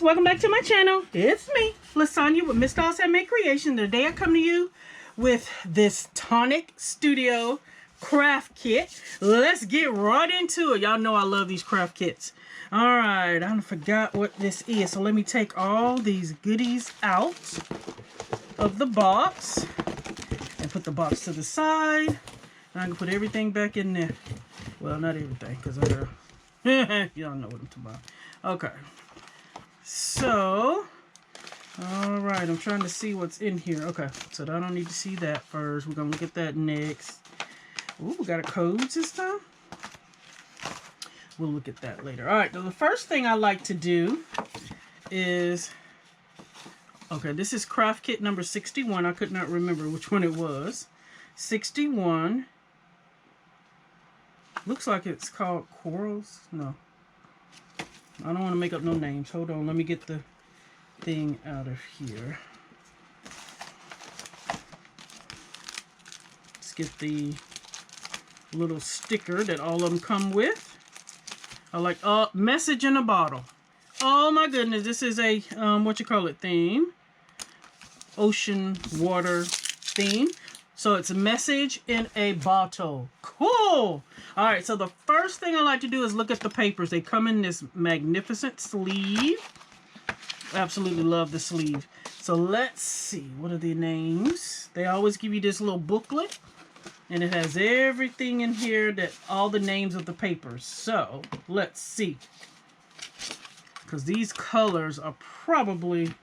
welcome back to my channel. It's me, Lasagna with Miss Dolls Handmade Creation. Today I come to you with this Tonic Studio craft kit. Let's get right into it. Y'all know I love these craft kits. Alright, I forgot what this is, so let me take all these goodies out of the box and put the box to the side. And I can put everything back in there. Well, not everything, because I gotta... y'all know what I'm talking about. Okay. So, alright, I'm trying to see what's in here. Okay, so I don't need to see that first. We're going to look at that next. Ooh, we got a code system. We'll look at that later. Alright, the first thing I like to do is... Okay, this is craft kit number 61. I could not remember which one it was. 61. Looks like it's called Corals. No. I don't want to make up no names. Hold on. Let me get the thing out of here. Let's get the little sticker that all of them come with. I like message in a bottle. Oh my goodness. This is a, what you call it, theme. Ocean water theme. So it's a message in a bottle. Cool. All right. So the first thing I like to do is look at the papers. They come in this magnificent sleeve. Absolutely love the sleeve. So let's see. What are the names? They always give you this little booklet. And it has everything in here, that all the names of the papers. So let's see. Because these colors are probably...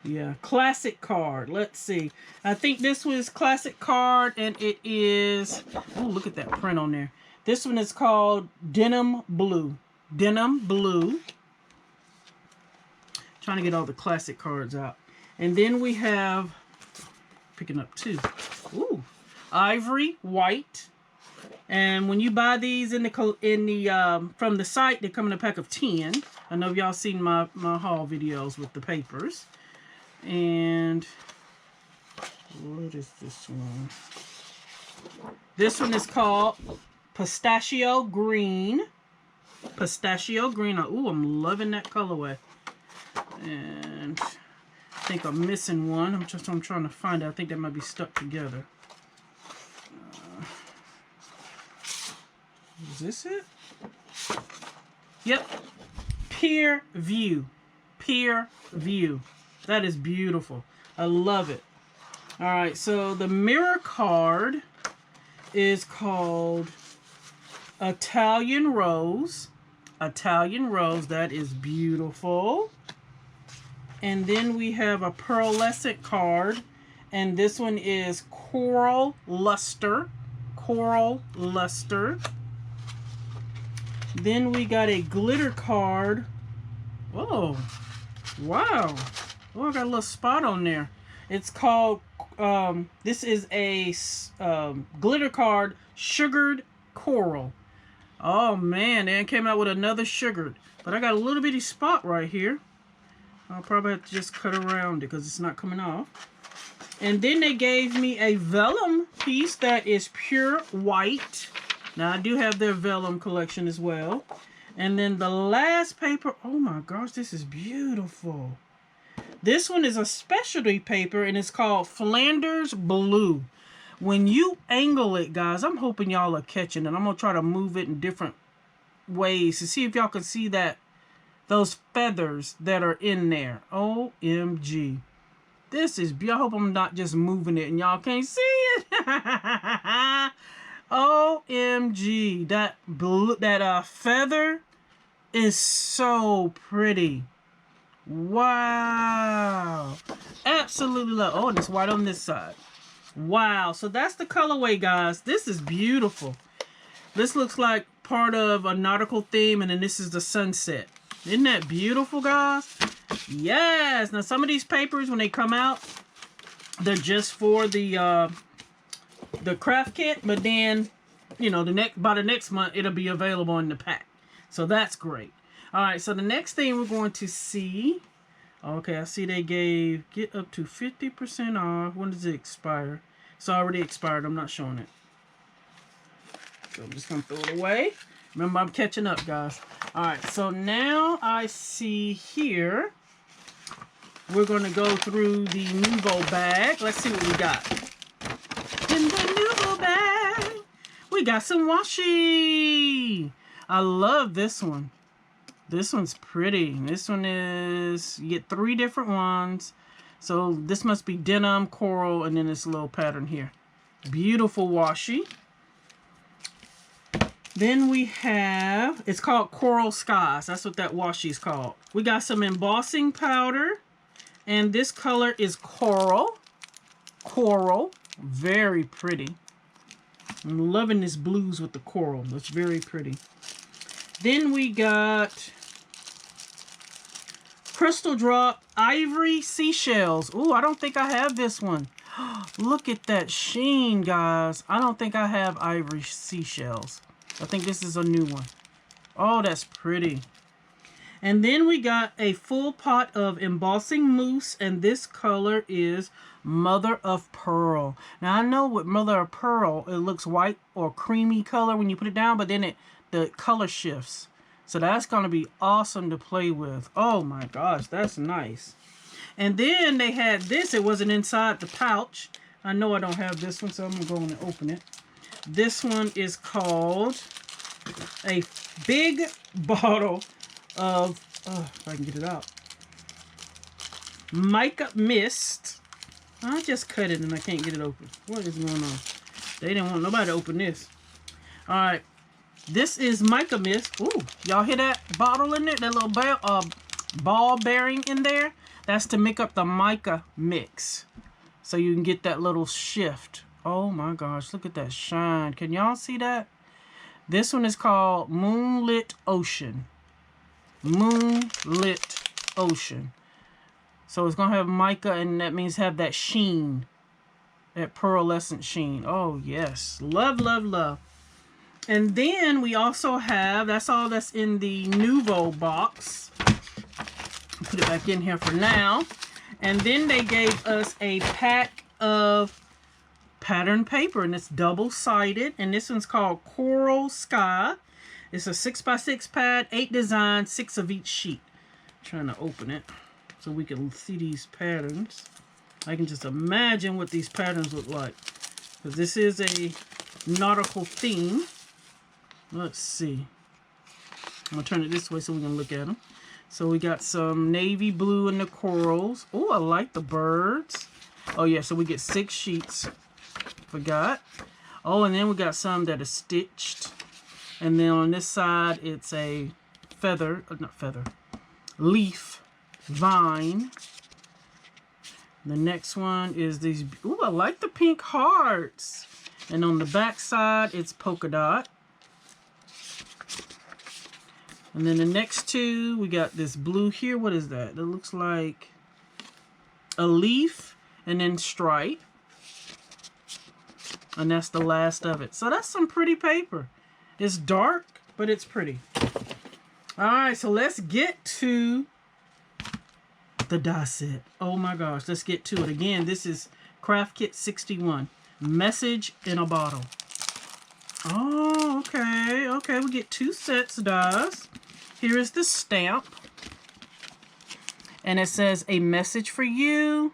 Yeah, classic card. Let's see. I think this was classic card, and it is... Oh, look at that print on there. This one is called Denim Blue. Denim Blue. Trying to get all the classic cards out. And then we have... Picking up two. Ooh. Ivory White. And when you buy these from the site, they come in a pack of 10. I know y'all seen my haul videos with the papers. And what is this one? This one is called Pistachio Green. Pistachio Green. Ooh, I'm loving that colorway. And I think I'm missing one. I'm trying to find it. I think they might be stuck together. Is this it? Yep. Peer View. Peer View. That is beautiful. I love it. All right, so the mirror card is called Italian Rose. Italian Rose. That is beautiful. And then we have a pearlescent card. And this one is Coral Luster. Coral Luster. Then we got a glitter card. Whoa. Wow. Oh, I got a little spot on there. It's called, this is a glitter card, Sugared Coral. Oh, man. They came out with another sugared. But I got a little bitty spot right here. I'll probably have to just cut around it because it's not coming off. And then they gave me a vellum piece that is pure white. Now, I do have their vellum collection as well. And then the last paper, oh my gosh, this is beautiful. This one is a specialty paper, and it's called Flanders Blue. When you angle it, guys, I'm hoping y'all are catching it. I'm going to try to move it in different ways to see if y'all can see that, those feathers that are in there. OMG. This is beautiful. I hope I'm not just moving it and y'all can't see it. OMG. That blue, that feather is so pretty. Wow. Absolutely love. Oh, and it's white on this side. Wow. So that's the colorway, guys. This is beautiful. This looks like part of a nautical theme, and then this is the sunset. Isn't that beautiful, guys? Yes. Now, some of these papers, when they come out, they're just for the craft kit, but then, you know, by the next month, it'll be available in the pack. So that's great. All right, so the next thing we're going to see, okay, I see they gave get up to 50% off. When does it expire? It's already expired. I'm not showing it. So I'm just going to throw it away. Remember, I'm catching up, guys. All right, so now I see here, we're going to go through the Nouveau bag. Let's see what we got. In the Nouveau bag, we got some washi. I love this one. This one's pretty. This one is, you get 3 different ones. So this must be denim, coral, and then this little pattern here. Beautiful washi. Then we have, it's called Coral Skies. That's what that washi is called. We got some embossing powder. And this color is coral. Coral. Very pretty. I'm loving this blues with the coral. That's very pretty. Then we got Crystal Drop Ivory Seashells. Ooh, I don't think I have this one. Look at that sheen, guys. I don't think I have ivory seashells. I think this is a new one. Oh, that's pretty. And then we got a full pot of embossing mousse, and this color is Mother of Pearl. Now, I know with Mother of Pearl, it looks white or creamy color when you put it down, but then the color shifts. So that's going to be awesome to play with. Oh my gosh, that's nice. And then they had this. It wasn't inside the pouch. I know I don't have this one, so I'm going to go in and open it. This one is called a big bottle of, if I can get it out, Mica Mist. I just cut it and I can't get it open. What is going on? They didn't want nobody to open this. All right. This is Mica Mist. Ooh, y'all hear that bottle in there? That little ball bearing in there? That's to make up the mica mix. So you can get that little shift. Oh my gosh, look at that shine. Can y'all see that? This one is called Moonlit Ocean. Moonlit Ocean. So it's going to have mica, and that means have that sheen. That pearlescent sheen. Oh yes. Love, love, love. And then we also have, that's all that's in the Nouveau box. Put it back in here for now. And then they gave us a pack of pattern paper, and it's double-sided. And this one's called Coral Sky. It's a 6x6 pad, 8 designs, 6 of each sheet. I'm trying to open it so we can see these patterns. I can just imagine what these patterns look like, because this is a nautical theme. Let's see. I'm going to turn it this way so we can look at them. So we got some navy blue in the corals. Oh, I like the birds. Oh, yeah, so we get 6 sheets. Forgot. Oh, and then we got some that are stitched. And then on this side, it's a leaf vine. The next one is these. Ooh, I like the pink hearts. And on the back side, it's polka dot. And then the next 2, we got this blue here. What is that? That looks like a leaf and then stripe. And that's the last of it. So that's some pretty paper. It's dark, but it's pretty. All right, so let's get to the die set. Oh my gosh, let's get to it. Again, this is Craft Kit 61. Message in a bottle. Oh, okay. Okay, we get 2 sets of dies. Here is the stamp. And it says, a message for you.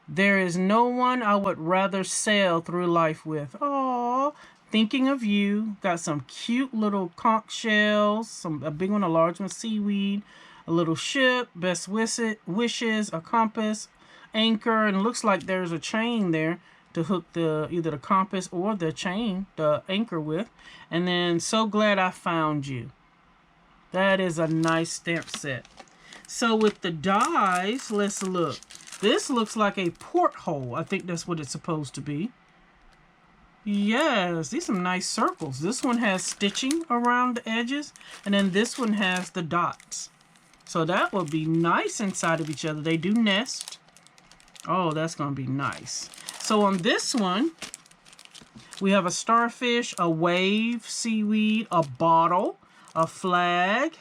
There is no one I would rather sail through life with. Oh, thinking of you. Got some cute little conch shells. A big one, a large one, seaweed. A little ship, best wishes, a compass, anchor. And it looks like there's a chain there to hook either the compass or the chain, the anchor with. And then, so glad I found you. That is a nice stamp set. So with the dies, let's look. This looks like a porthole. I think that's what it's supposed to be. Yes, these are some nice circles. This one has stitching around the edges, and then this one has the dots. So that will be nice inside of each other. They do nest. Oh, that's going to be nice. So on this one, we have a starfish, a wave, seaweed, a bottle, a flag.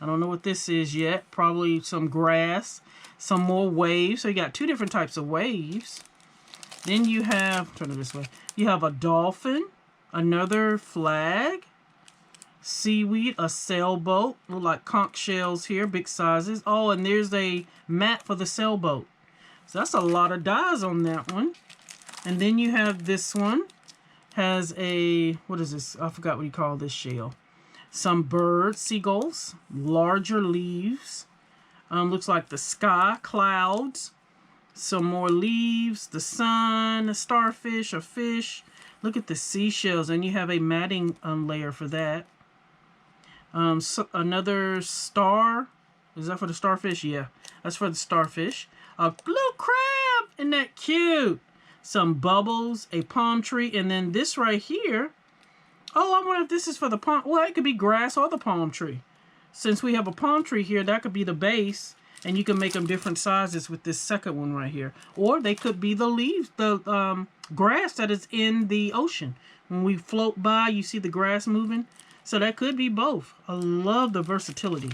I don't know what this is yet. Probably some grass, some more waves. So you got 2 different types of waves. Then you have, turn it this way. You have a dolphin, another flag, seaweed, a sailboat, look like conch shells here, big sizes. Oh, and there's a mat for the sailboat. So that's a lot of dies on that one. And then you have this one. Has a, what is this? I forgot what you call this shell. Some birds, seagulls, larger leaves. Looks like the sky, clouds. Some more leaves, the sun, a starfish, a fish. Look at the seashells, and you have a matting layer for that. So another star. Is that for the starfish? Yeah, that's for the starfish. A little crab. Isn't that cute? Some bubbles, a palm tree, and then this right here. Oh, I wonder if this is for the palm. Well, it could be grass or the palm tree. Since we have a palm tree here, that could be the base, and you can make them different sizes with this second one right here. Or they could be the leaves, the grass that is in the ocean. When we float by, you see the grass moving. So that could be both. I love the versatility.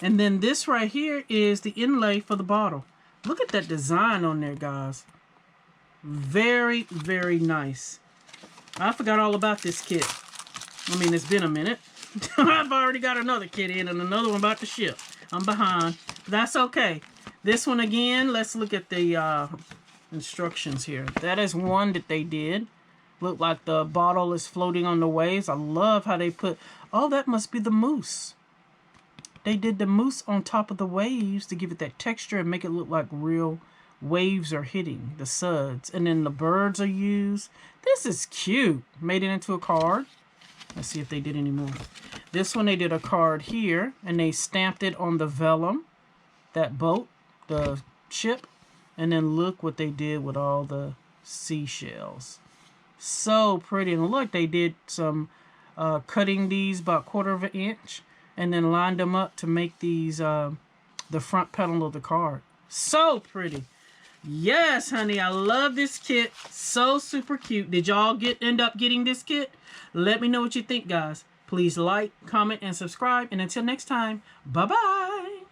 And then this right here is the inlay for the bottle. Look at that design on there, guys. Very, very nice. I forgot all about this kit. I mean, it's been a minute. I've already got another kit in and another one about to ship. I'm behind. That's okay. This one again, let's look at the instructions here. That is one that they did. Look like the bottle is floating on the waves. I love how they put... Oh, that must be the moose. They did the moose on top of the waves to give it that texture and make it look like real waves are hitting the suds. And then the birds are used. This is cute. Made it into a card. Let's see if they did any more. This one, they did a card here, and they stamped it on the vellum, that boat, the ship. And then look what they did with all the seashells. So pretty. And look, they did some cutting these about 1/4 of an inch, and then lined them up to make these the front panel of the card. So pretty. Yes, honey, I love this kit. So super cute. Did y'all end up getting this kit? Let me know what you think, guys. Please like, comment, and subscribe. And until next time, bye-bye.